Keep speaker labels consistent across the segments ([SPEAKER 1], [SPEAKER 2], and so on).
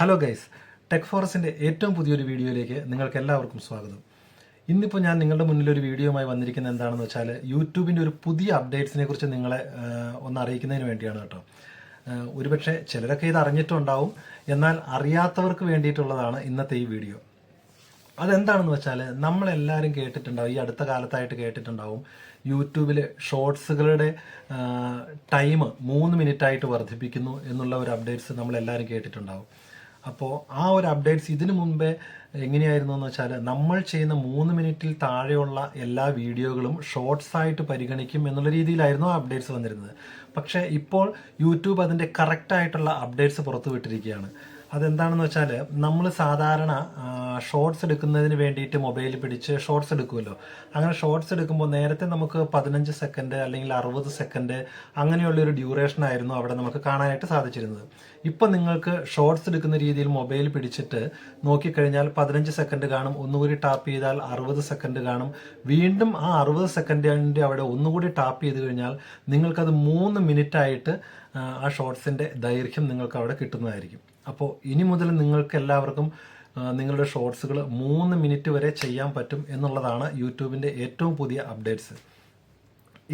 [SPEAKER 1] Hello guys, tech ഫോറസ്റ്റിൻ്റെ ഏറ്റവും പുതിയൊരു വീഡിയോയിലേക്ക് നിങ്ങൾക്ക് എല്ലാവർക്കും സ്വാഗതം. ഇന്നിപ്പോൾ ഞാൻ നിങ്ങളുടെ മുന്നിൽ ഒരു വീഡിയോയുമായി വന്നിരിക്കുന്നത് എന്താണെന്ന് വെച്ചാൽ യൂട്യൂബിൻ്റെ ഒരു പുതിയ അപ്ഡേറ്റ്സിനെ കുറിച്ച് നിങ്ങളെ ഒന്ന് അറിയിക്കുന്നതിന് വേണ്ടിയാണ് കേട്ടോ. ഒരുപക്ഷെ ചിലരൊക്കെ ഇത് അറിഞ്ഞിട്ടുണ്ടാവും, എന്നാൽ അറിയാത്തവർക്ക് വേണ്ടിയിട്ടുള്ളതാണ് ഇന്നത്തെ ഈ വീഡിയോ. അതെന്താണെന്ന് വെച്ചാൽ നമ്മളെല്ലാവരും കേട്ടിട്ടുണ്ടാവും, ഈ അടുത്ത കാലത്തായിട്ട് കേട്ടിട്ടുണ്ടാവും, യൂട്യൂബിൽ ഷോർട്സുകളുടെ ടൈം 3 മിനിറ്റായിട്ട് വർദ്ധിപ്പിക്കുന്നു എന്നുള്ള ഒരു അപ്ഡേറ്റ്സ് നമ്മളെല്ലാവരും കേട്ടിട്ടുണ്ടാവും. അപ്പോൾ ആ ഒരു അപ്ഡേറ്റ്സ് ഇതിനു മുമ്പേ എങ്ങനെയായിരുന്നു എന്ന് വെച്ചാൽ നമ്മൾ ചെയ്യുന്ന 3 മിനിറ്റിൽ താഴെയുള്ള എല്ലാ വീഡിയോകളും ഷോർട്സ് ആയിട്ട് പരിഗണിക്കും എന്നുള്ള രീതിയിലായിരുന്നു ആ അപ്ഡേറ്റ്സ് വന്നിരുന്നത്. പക്ഷേ ഇപ്പോൾ യൂട്യൂബ് അതിൻ്റെ കറക്റ്റായിട്ടുള്ള അപ്ഡേറ്റ്സ് പുറത്തുവിട്ടിരിക്കുകയാണ്. അതെന്താണെന്ന് വെച്ചാൽ നമ്മൾ സാധാരണ ഷോർട്സ് എടുക്കുന്നതിന് വേണ്ടിയിട്ട് മൊബൈൽ പിടിച്ച് ഷോർട്സ് എടുക്കുമല്ലോ. അങ്ങനെ ഷോർട്സ് എടുക്കുമ്പോൾ നേരത്തെ നമുക്ക് 15 സെക്കൻഡ് അല്ലെങ്കിൽ 60 സെക്കൻഡ് അങ്ങനെയുള്ളൊരു ഡ്യൂറേഷൻ ആയിരുന്നു അവിടെ നമുക്ക് കാണാനായിട്ട് സാധിച്ചിരുന്നത്. ഇപ്പം നിങ്ങൾക്ക് ഷോർട്സ് എടുക്കുന്ന രീതിയിൽ മൊബൈൽ പിടിച്ചിട്ട് നോക്കിക്കഴിഞ്ഞാൽ 15 സെക്കൻഡ് കാണും, ഒന്നുകൂടി ടാപ്പ് ചെയ്താൽ 60 സെക്കൻഡ് കാണും, വീണ്ടും ആ 60 സെക്കൻഡിൻ്റെ അവിടെ ഒന്നുകൂടി ടാപ്പ് ചെയ്ത് കഴിഞ്ഞാൽ നിങ്ങൾക്കത് 3 മിനിറ്റായിട്ട് ആ ഷോർട്സിൻ്റെ ദൈർഘ്യം നിങ്ങൾക്ക് അവിടെ കിട്ടുന്നതായിരിക്കും. അപ്പോൾ ഇനി മുതൽ നിങ്ങൾക്ക് എല്ലാവർക്കും നിങ്ങളുടെ ഷോർട്സുകൾ 3 മിനിറ്റ് വരെ ചെയ്യാൻ പറ്റും എന്നുള്ളതാണ് യൂട്യൂബിൻ്റെ ഏറ്റവും പുതിയ അപ്ഡേറ്റ്സ്.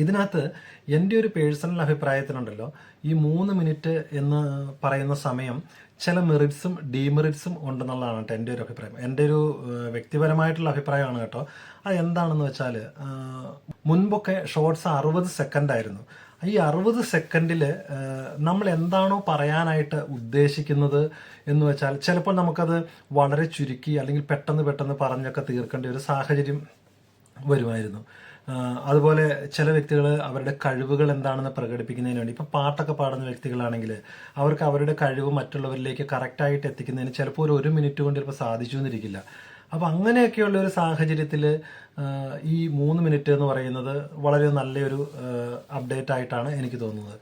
[SPEAKER 1] ഇതിനകത്ത് എൻ്റെ ഒരു പേഴ്സണൽ അഭിപ്രായത്തിനുണ്ടല്ലോ, ഈ 3 മിനിറ്റ് എന്ന് പറയുന്ന സമയം ചില മെറിറ്റ്സും ഡീമെറിറ്റ്സും ഉണ്ടെന്നുള്ളതാണ് കേട്ടോ എൻ്റെ ഒരു അഭിപ്രായം. എൻ്റെ ഒരു വ്യക്തിപരമായിട്ടുള്ള അഭിപ്രായമാണ് കേട്ടോ. അത് എന്താണെന്ന് വെച്ചാൽ, മുൻപൊക്കെ ഷോർട്സ് 60 സെക്കൻഡ് ആയിരുന്നു. ഈ 60 സെക്കൻഡിൽ നമ്മൾ എന്താണോ പറയാനായിട്ട് ഉദ്ദേശിക്കുന്നത് എന്ന് വെച്ചാൽ ചിലപ്പോൾ നമുക്കത് വളരെ ചുരുക്കി അല്ലെങ്കിൽ പെട്ടെന്ന് പറഞ്ഞൊക്കെ തീർക്കേണ്ട ഒരു സാഹചര്യം വരുമായിരുന്നു. അതുപോലെ ചില വ്യക്തികൾ അവരുടെ കഴിവുകൾ എന്താണെന്ന് പ്രകടിപ്പിക്കുന്നതിന് വേണ്ടി, ഇപ്പം പാട്ടൊക്കെ പാടുന്ന വ്യക്തികളാണെങ്കിൽ അവർക്ക് അവരുടെ കഴിവ് മറ്റുള്ളവരിലേക്ക് കറക്റ്റായിട്ട് എത്തിക്കുന്നതിന് ചിലപ്പോൾ ഒരു മിനിറ്റ് കൊണ്ട് ചിലപ്പോൾ സാധിച്ചു എന്നിരിക്കില്ല. അപ്പം അങ്ങനെയൊക്കെയുള്ള ഒരു സാഹചര്യത്തിൽ ഈ 3 മിനിറ്റ് എന്ന് പറയുന്നത് വളരെ നല്ലൊരു അപ്ഡേറ്റ് ആയിട്ടാണ് എനിക്ക് തോന്നുന്നത്.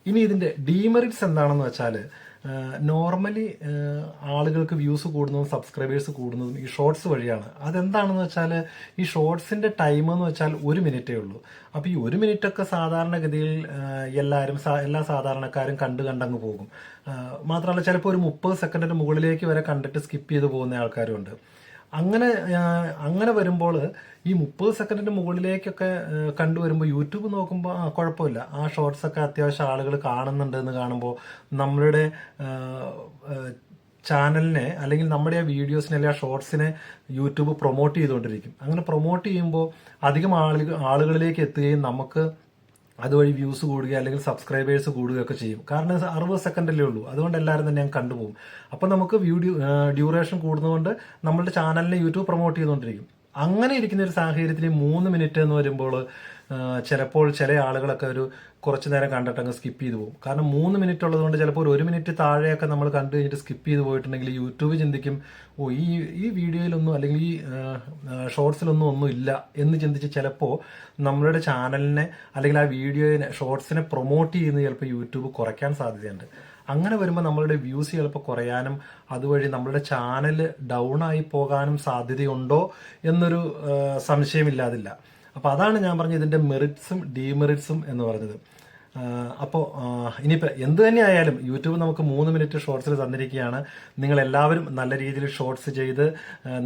[SPEAKER 1] ഇനി ഇതിൻ്റെ ഡീമെറിറ്റ്സ് എന്താണെന്ന് വെച്ചാൽ, നോർമലി ആളുകൾക്ക് വ്യൂസ് കൂടുന്നതും സബ്സ്ക്രൈബേഴ്സ് കൂടുന്നതും ഈ ഷോർട്സ് വഴിയാണ്. അതെന്താണെന്ന് വെച്ചാൽ, ഈ ഷോർട്സിൻ്റെ ടൈം എന്ന് വെച്ചാൽ 1 മിനിറ്റേ ഉള്ളൂ. അപ്പോൾ ഈ 1 മിനിറ്റൊക്കെ സാധാരണഗതിയിൽ എല്ലാ സാധാരണക്കാരും കണ്ടങ്ങ് പോകും. മാത്രമല്ല ചിലപ്പോൾ ഒരു 30 സെക്കൻഡിന് മുകളിലേക്ക് വരെ കണ്ടിട്ട് സ്കിപ്പ് ചെയ്ത് പോകുന്ന ആൾക്കാരുണ്ട്. അങ്ങനെ വരുമ്പോൾ ഈ 30 സെക്കൻഡിന് മുകളിലേക്കൊക്കെ കണ്ടുവരുമ്പോൾ യൂട്യൂബ് നോക്കുമ്പോൾ കുഴപ്പമില്ല, ആ ഷോർട്സൊക്കെ അത്യാവശ്യം ആളുകൾ കാണുന്നുണ്ട് എന്ന് കാണുമ്പോൾ നമ്മളുടെ ചാനലിനെ അല്ലെങ്കിൽ നമ്മുടെ ആ വീഡിയോസിനെ അല്ലെങ്കിൽ ആ ഷോർട്സിനെ യൂട്യൂബ് പ്രൊമോട്ട് ചെയ്തുകൊണ്ടിരിക്കും. അങ്ങനെ പ്രൊമോട്ട് ചെയ്യുമ്പോൾ അധികം ആളുകളിലേക്ക് എത്തുകയും നമുക്ക് അതുവഴി വ്യൂസ് കൂടുക അല്ലെങ്കിൽ സബ്സ്ക്രൈബേഴ്സ് കൂടുകയൊക്കെ ചെയ്യും. കാരണം 60 സെക്കൻഡല്ലേ ഉള്ളൂ, അതുകൊണ്ട് എല്ലാവരും തന്നെ ഞാൻ കണ്ടുപോകും. അപ്പം നമുക്ക് ഡ്യൂറേഷൻ കൂടുന്നതുകൊണ്ട് നമ്മളുടെ ചാനലിനെ യൂട്യൂബ് പ്രൊമോട്ട് ചെയ്തുകൊണ്ടിരിക്കും. അങ്ങനെ ഇരിക്കുന്ന ഒരു സാഹചര്യത്തിൽ 3 മിനിറ്റ് എന്ന് വരുമ്പോൾ ചിലപ്പോൾ ചില ആളുകളൊക്കെ ഒരു കുറച്ച് നേരം കണ്ടിട്ട് അങ്ങ് സ്കിപ്പ് ചെയ്ത് പോകും. കാരണം 3 മിനിറ്റ് ഉള്ളതുകൊണ്ട് ചിലപ്പോൾ 1 മിനിറ്റ് താഴെയൊക്കെ നമ്മൾ കണ്ടു കഴിഞ്ഞിട്ട് സ്കിപ്പ് ചെയ്ത് പോയിട്ടുണ്ടെങ്കിൽ യൂട്യൂബ് ചിന്തിക്കും, ഈ വീഡിയോയിലൊന്നും അല്ലെങ്കിൽ ഈ ഷോർട്സിലൊന്നും ഇല്ല എന്ന് ചിന്തിച്ച് ചിലപ്പോൾ നമ്മളുടെ ചാനലിനെ അല്ലെങ്കിൽ ആ വീഡിയോയിനെ ഷോർട്സിനെ പ്രൊമോട്ട് ചെയ്യുന്നത് ചിലപ്പോൾ യൂട്യൂബ് കുറയ്ക്കാൻ സാധ്യതയുണ്ട്. അങ്ങനെ വരുമ്പോൾ നമ്മളുടെ വ്യൂസ് ചിലപ്പോൾ കുറയാനും അതുവഴി നമ്മളുടെ ചാനൽ ഡൗൺ ആയി പോകാനും സാധ്യതയുണ്ടോ എന്നൊരു സംശയമില്ലാതില്ല. അപ്പോൾ അതാണ് ഞാൻ പറഞ്ഞത് ഇതിൻ്റെ മെറിറ്റ്സും ഡീമെറിറ്റ്സും എന്ന് പറഞ്ഞത്. അപ്പോൾ ഇനിയിപ്പോൾ എന്ത് തന്നെയായാലും യൂട്യൂബ് നമുക്ക് 3 മിനിറ്റ് ഷോർട്സിൽ തന്നിരിക്കുകയാണ്. നിങ്ങളെല്ലാവരും നല്ല രീതിയിൽ ഷോർട്സ് ചെയ്ത്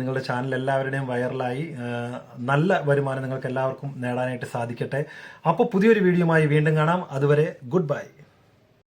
[SPEAKER 1] നിങ്ങളുടെ ചാനൽ എല്ലാവരുടെയും വൈറലായി നല്ല വരുമാനം നിങ്ങൾക്ക് എല്ലാവർക്കും നേടാനായിട്ട് സാധിക്കട്ടെ. അപ്പോൾ പുതിയൊരു വീഡിയോയുമായി വീണ്ടും കാണാം. അതുവരെ ഗുഡ് ബൈ.